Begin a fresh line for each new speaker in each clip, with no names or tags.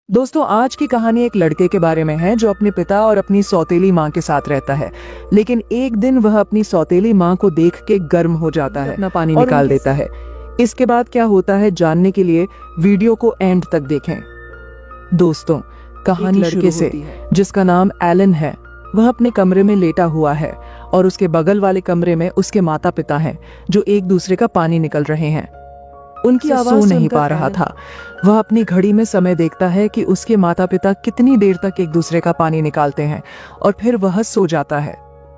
दोस्तों, आज की कहानी एक लड़के के बारे में है जो अपने पिता और अपनी सौतेली माँ के साथ रहता है। लेकिन एक दिन वह अपनी सौतेली माँ को देख के गर्म हो जाता है, अपना पानी निकाल देता है। इसके बाद क्या होता है जानने के लिए वीडियो को एंड तक देखें। दोस्तों, कहानी लड़के से जिसका नाम एलन है। वह अपने कमरे में लेटा हुआ है और उसके बगल वाले कमरे में उसके माता पिता हैं जो एक दूसरे का पानी निकल रहे हैं। उनकी आवाज सो नहीं पा रहा था। वह अपनी घड़ी में समय देखता है कि उसके माता पिता कितनी देर तक एक दूसरे का पानी निकालते हैं और फिर वह सो जाता है।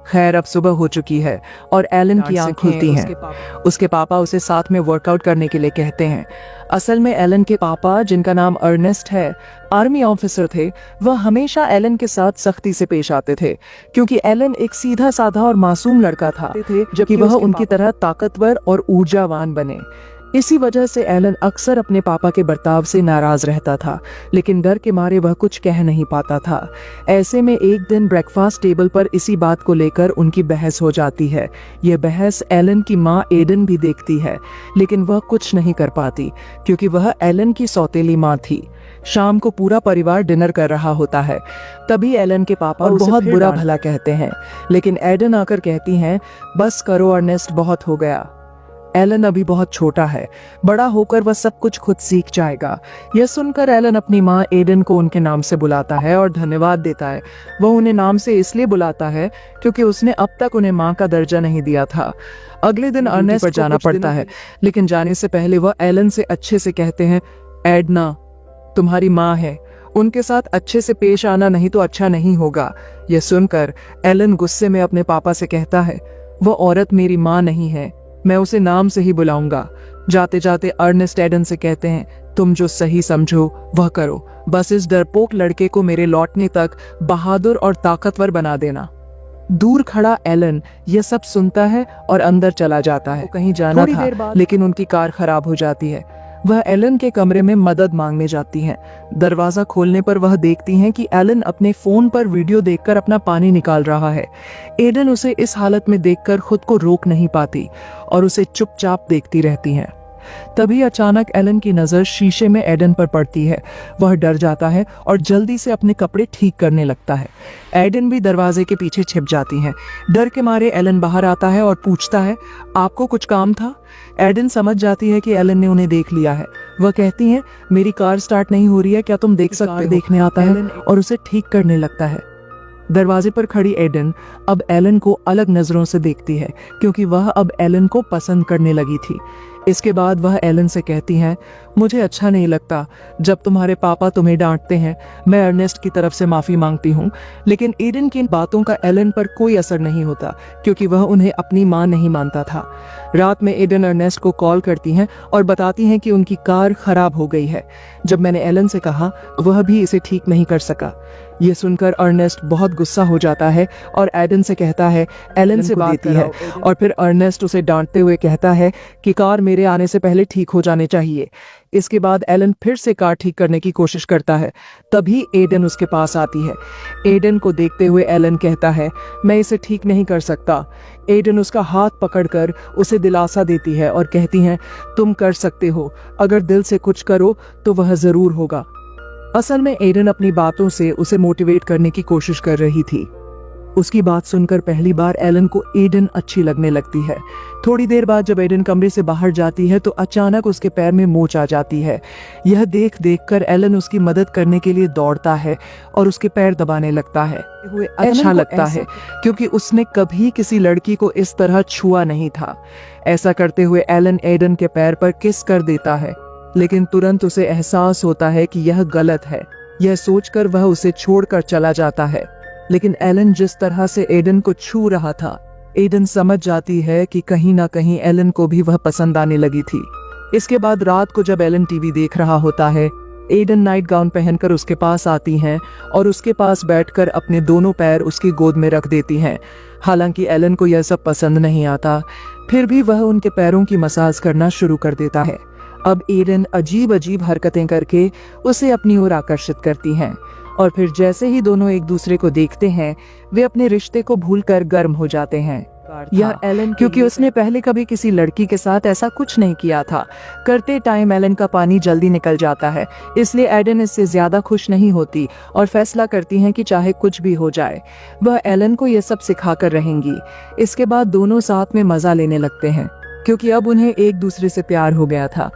खैर, अब सुबह हो चुकी है और एलन की आंख खुलती हैं। उसके पापा उसे साथ में वर्कआउट करने के लिए कहते हैं। असल में एलन के पापा, जिनका नाम अर्नेस्ट है, आर्मी ऑफिसर थे। वह हमेशा एलन के साथ सख्ती से पेश आते थे क्योंकि एलन एक सीधा साधा और मासूम लड़का था, जबकि वह उनकी तरह ताकतवर और ऊर्जावान बने। इसी वजह से एलन अक्सर अपने पापा के बर्ताव से नाराज रहता था, लेकिन डर के मारे वह कुछ कह नहीं पाता था। ऐसे में एक दिन ब्रेकफास्ट टेबल पर इसी बात को लेकर उनकी बहस हो जाती है। यह बहस एलन की माँ एडन भी देखती है, लेकिन वह कुछ नहीं कर पाती क्योंकि वह एलन की सौतेली माँ थी। शाम को पूरा परिवार डिनर कर रहा होता है। तभी एलन के पापा बहुत बुरा भला कहते हैं, लेकिन एडन आकर कहती हैं, बस करो अर्नेस्ट, बहुत हो गया। एलन अभी बहुत छोटा है, बड़ा होकर वह सब कुछ खुद सीख जाएगा। यह सुनकर एलन अपनी माँ एडन को उनके नाम से बुलाता है और धन्यवाद देता है। वह उन्हें नाम से इसलिए बुलाता है क्योंकि उसने अब तक उन्हें माँ का दर्जा नहीं दिया था। अगले दिन अर्नेस्ट पर जाना पड़ता है, लेकिन जाने से पहले वह एलन से अच्छे से कहते हैं, एडना तुम्हारी माँ है, उनके साथ अच्छे से पेश आना, नहीं तो अच्छा नहीं होगा। यह सुनकर एलन गुस्से में अपने पापा से कहता है, वह औरत मेरी माँ नहीं है, मैं उसे नाम से ही बुलाऊंगा। जाते जाते अर्नेस्ट एडन से कहते हैं, तुम जो सही समझो वह करो, बस इस डरपोक लड़के को मेरे लौटने तक बहादुर और ताकतवर बना देना। दूर खड़ा एलन यह सब सुनता है और अंदर चला जाता है। कहीं जाना था, लेकिन उनकी कार खराब हो जाती है। वह एलन के कमरे में मदद मांगने जाती हैं। दरवाजा खोलने पर वह देखती हैं कि एलन अपने फोन पर वीडियो देखकर अपना पानी निकाल रहा है। एडन उसे इस हालत में देखकर खुद को रोक नहीं पाती और उसे चुपचाप देखती रहती हैं। तभी अचानक एलन की नजर शीशे में एडन पर पड़ती है। वह डर जाता है और जल्दी से अपने कपड़े ठीक करने लगता है। एडन भी दरवाजे के पीछे छिप जाती हैं। डर के मारे एलन बाहर आता है और पूछता है, आपको कुछ काम था? एडन समझ जाती है कि एलन ने उन्हें देख लिया है। वह कहती हैं, मेरी कार स्टार्ट नहीं हो रही है, क्या तुम देख सकते हो? देखने आता है और उसे ठीक करने लगता है। दरवाजे पर खड़ी एडन अब एलन को अलग नजरों से देखती है क्योंकि वह अब एलन को पसंद करने लगी थी। इसके बाद वह एलन से कहती हैं, मुझे अच्छा नहीं लगता जब तुम्हारे पापा तुम्हें डांटते हैं। मैं अर्नेस्ट की तरफ से माफी मांगती हूँ। लेकिन एडन की इन बातों का एलन पर कोई असर नहीं होता क्योंकि वह उन्हें अपनी माँ नहीं मानता था। रात में एडन अर्नेस्ट को कॉल करती हैं और बताती हैं कि उनकी कार खराब हो गई है। जब मैंने एलन से कहा, वह भी इसे ठीक नहीं कर सका। यह सुनकर अर्नेस्ट बहुत गुस्सा हो जाता है और एडन से कहता है, एलन से बात की है। और फिर अर्नेस्ट उसे डांटते हुए कहता है कि कार मेरे आने से पहले ठीक हो जाने चाहिए। इसके बाद एलन फिर से कार ठीक करने की कोशिश करता है। तभी एडन उसके पास आती है। एडन को देखते हुए एलन कहता है, मैं इसे ठीक नहीं कर सकता। एडन उसका हाथ पकड़कर उसे दिलासा देती है और कहती हैं, तुम कर सकते हो, अगर दिल से कुछ करो तो वह जरूर होगा। असल में एडन अपनी बातों से उसे मोटिवेट करने की कोशिश कर रही थी। उसकी बात सुनकर पहली बार एलन को एडन अच्छी लगने लगती है। थोड़ी देर बाद जब एडन कमरे से बाहर जाती है तो अचानक उसके पैर में मोच आ जाती है। यह देख कर एलन उसकी मदद करने के लिए दौड़ता है और उसके पैर दबाने लगता है। अच्छा लगता है क्योंकि उसने कभी किसी लड़की को इस तरह छुआ नहीं था। ऐसा करते हुए एलन एडन के पैर पर किस कर देता है, लेकिन तुरंत उसे एहसास होता है कि यह गलत है। यह सोचकर वह उसे छोड़कर चला जाता है। लेकिन एलन जिस तरह से एडन को छू रहा था, एडन समझ जाती है कि कहीं ना कहीं एलन को भी वह पसंद आने लगी थी। इसके बाद रात को जब एलन टीवी देख रहा होता है, एडन नाइट गाउन पहनकर उसके पास आती हैं और उसके पास बैठकर अपने दोनों पैर उसकी गोद में रख देती हैं। हालांकि एलन को यह सब पसंद नहीं आता, फिर भी वह उनके पैरों की मसाज करना शुरू कर देता है। अब एडन अजीब अजीब हरकतें करके उसे अपनी ओर आकर्षित करती हैं और फिर जैसे ही दोनों एक दूसरे को देखते हैं, वे अपने रिश्ते को भूलकर गर्म हो जाते हैं। यह एलन क्योंकि उसने पहले कभी किसी लड़की के साथ ऐसा कुछ नहीं किया था। करते टाइम एलन का पानी जल्दी निकल जाता है, इसलिए एडन इससे ज्यादा खुश नहीं होती और फैसला करती हैं कि चाहे कुछ भी हो जाए वह एलन को यह सब सिखाकर रहेंगी। इसके बाद दोनों साथ में मजा लेने लगते हैं क्योंकि अब उन्हें एक दूसरे से प्यार हो गया था।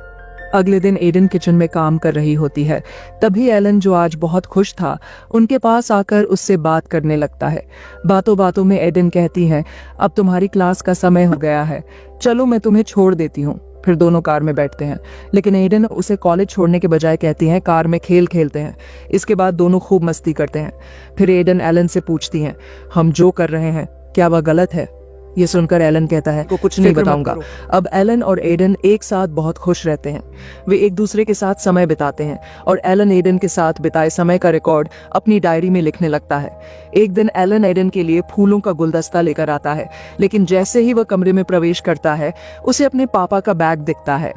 अगले दिन एडन किचन में काम कर रही होती है, तभी एलन जो आज बहुत खुश था उनके पास आकर उससे बात करने लगता है। बातों बातों में एडन कहती है, अब तुम्हारी क्लास का समय हो गया है, चलो मैं तुम्हें छोड़ देती हूँ। फिर दोनों कार में बैठते हैं, लेकिन एडन उसे कॉलेज छोड़ने के बजाय कहती है कार में खेल खेलते हैं। इसके बाद दोनों खूब मस्ती करते हैं। फिर एडन एलन से पूछती है, हम जो कर रहे हैं क्या वह गलत है? ये सुनकर एलन कहता है तो कुछ नहीं बताऊंगा। अब एलन और एडन एक साथ बहुत खुश रहते हैं। वे एक दूसरे के साथ समय बिताते हैं और एलन एडन के साथ बिताए समय का रिकॉर्ड अपनी डायरी में लिखने लगता है। एक दिन एलन एडन के लिए फूलों का गुलदस्ता लेकर आता है, लेकिन जैसे ही वह कमरे में प्रवेश करता है उसे अपने पापा का बैग दिखता है।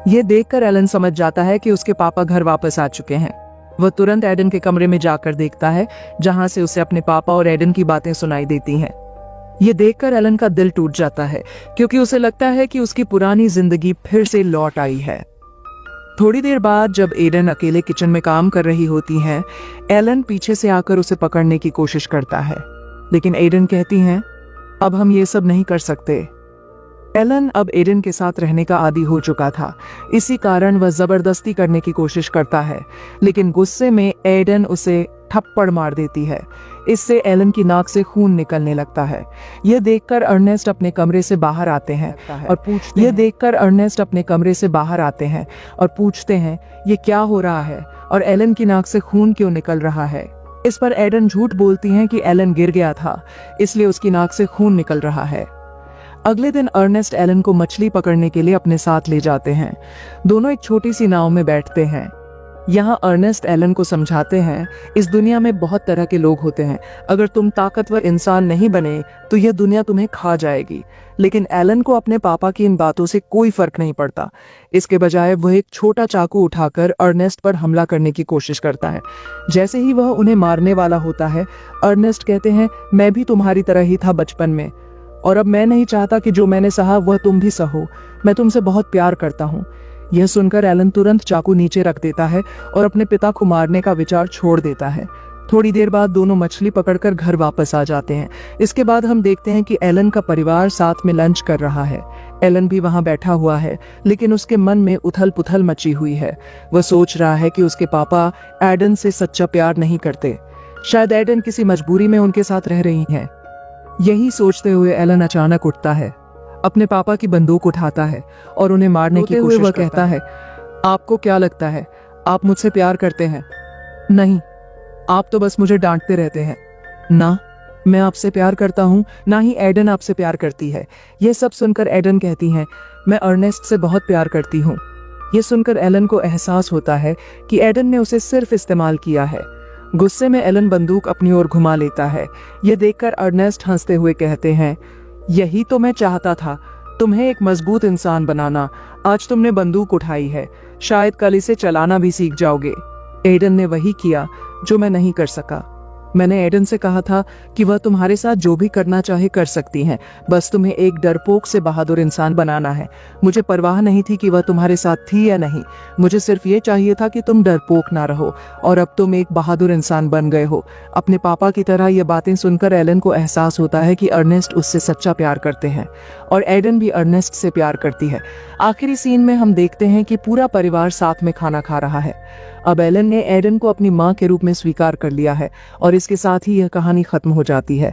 ये देखकर एलन समझ जाता है कि उसके पापा घर वापस आ चुके हैं। वह तुरंत एडन के कमरे में जाकर देखता है, जहां से उसे अपने पापा और एडन की बातें सुनाई देती हैं। ये देखकर एलन का दिल टूट जाता है क्योंकि उसे लगता है कि उसकी पुरानी जिंदगी फिर से लौट आई है। थोड़ी देर बाद जब एडन अकेले किचन में काम कर रही होती हैं, एलन पीछे से आकर उसे पकड़ने की कोशिश करता है, लेकिन एडन कहती हैं, अब हम ये सब नहीं कर सकते। एलन अब एडन के साथ रहने का आदी हो चुका था, इसी कारण वह जबरदस्ती करने की कोशिश करता है, लेकिन गुस्से में एडन उसे थप्पड़ मार देती है। इससे एलन की नाक से खून निकलने लगता है। यह देखकर अर्नेस्ट अपने कमरे से बाहर आते हैं और पूछते हैं ये क्या हो रहा है और एलन की नाक से खून क्यों निकल रहा है। इस पर एडन झूठ बोलती हैं कि एलन गिर गया था, इसलिए उसकी नाक से खून निकल रहा है। अगले दिन अर्नेस्ट एलन को मछली पकड़ने के लिए अपने साथ ले जाते हैं। दोनों एक छोटी सी नाव में बैठते हैं। यहाँ अर्नेस्ट एलन को समझाते हैं, इस दुनिया में बहुत तरह के लोग होते हैं, अगर तुम ताकतवर इंसान नहीं बने तो यह दुनिया तुम्हें खा जाएगी। लेकिन एलन को अपने पापा की इन बातों से कोई फर्क नहीं पड़ता। इसके बजाय वह एक छोटा चाकू उठाकर अर्नेस्ट पर हमला करने की कोशिश करता है। जैसे ही वह उन्हें मारने वाला होता है, अर्नेस्ट कहते हैं, मैं भी तुम्हारी तरह ही था बचपन में, और अब मैं नहीं चाहता कि जो मैंने सहा वह तुम भी सहो। मैं तुमसे बहुत प्यार करता हूँ। यह सुनकर एलन तुरंत चाकू नीचे रख देता है और अपने पिता को मारने का विचार छोड़ देता है। थोड़ी देर बाद दोनों मछली पकड़कर घर वापस आ जाते हैं। इसके बाद हम देखते हैं कि एलन का परिवार साथ में लंच कर रहा है। एलन भी वहां बैठा हुआ है, लेकिन उसके मन में उथल पुथल मची हुई है। वह सोच रहा है कि उसके पापा एडन से सच्चा प्यार नहीं करते, शायद एडन किसी मजबूरी में उनके साथ रह रही है। यही सोचते हुए एलन अचानक उठता है, अपने पापा की बंदूक उठाता है और उन्हें मारने की कोशिश करता है। कहता है, आपको क्या लगता है आप मुझसे प्यार करते हैं? नहीं, आप तो बस मुझे डांटते रहते हैं। ना, मैं आपसे प्यार करता हूँ, ना ही एडन आपसे प्यार करती है। यह सब सुनकर एडन कहती हैं, मैं अर्नेस्ट से बहुत प्यार करती हूँ। यह सुनकर एलन को एहसास होता है कि एडन ने उसे सिर्फ इस्तेमाल किया है। गुस्से में एलन बंदूक अपनी ओर घुमा लेता है। यह देखकर अर्नेस्ट हंसते हुए कहते हैं, यही तो मैं चाहता था, तुम्हें एक मजबूत इंसान बनाना। आज तुमने बंदूक उठाई है, शायद कल इसे चलाना भी सीख जाओगे। एडन ने वही किया जो मैं नहीं कर सका। मैंने एडन से कहा था कि वह तुम्हारे साथ जो भी करना चाहे कर सकती हैं, बस तुम्हें एक डरपोक से बहादुर इंसान बनाना है। मुझे परवाह नहीं थी कि वह तुम्हारे साथ थी या नहीं, मुझे सिर्फ ये चाहिए था कि तुम डरपोक ना रहो, और अब तुम एक बहादुर इंसान बन गए हो। अपने पापा की तरह ये बातें सुनकर एलन को एहसास होता है कि अर्नेस्ट उससे सच्चा प्यार करते हैं और एडन भी अर्नेस्ट से प्यार करती है। आखिरी सीन में हम देखते हैं कि पूरा परिवार साथ में खाना खा रहा है। अब एलन ने एडन को अपनी माँ के रूप में स्वीकार कर लिया है और इसके साथ ही यह कहानी खत्म हो जाती है।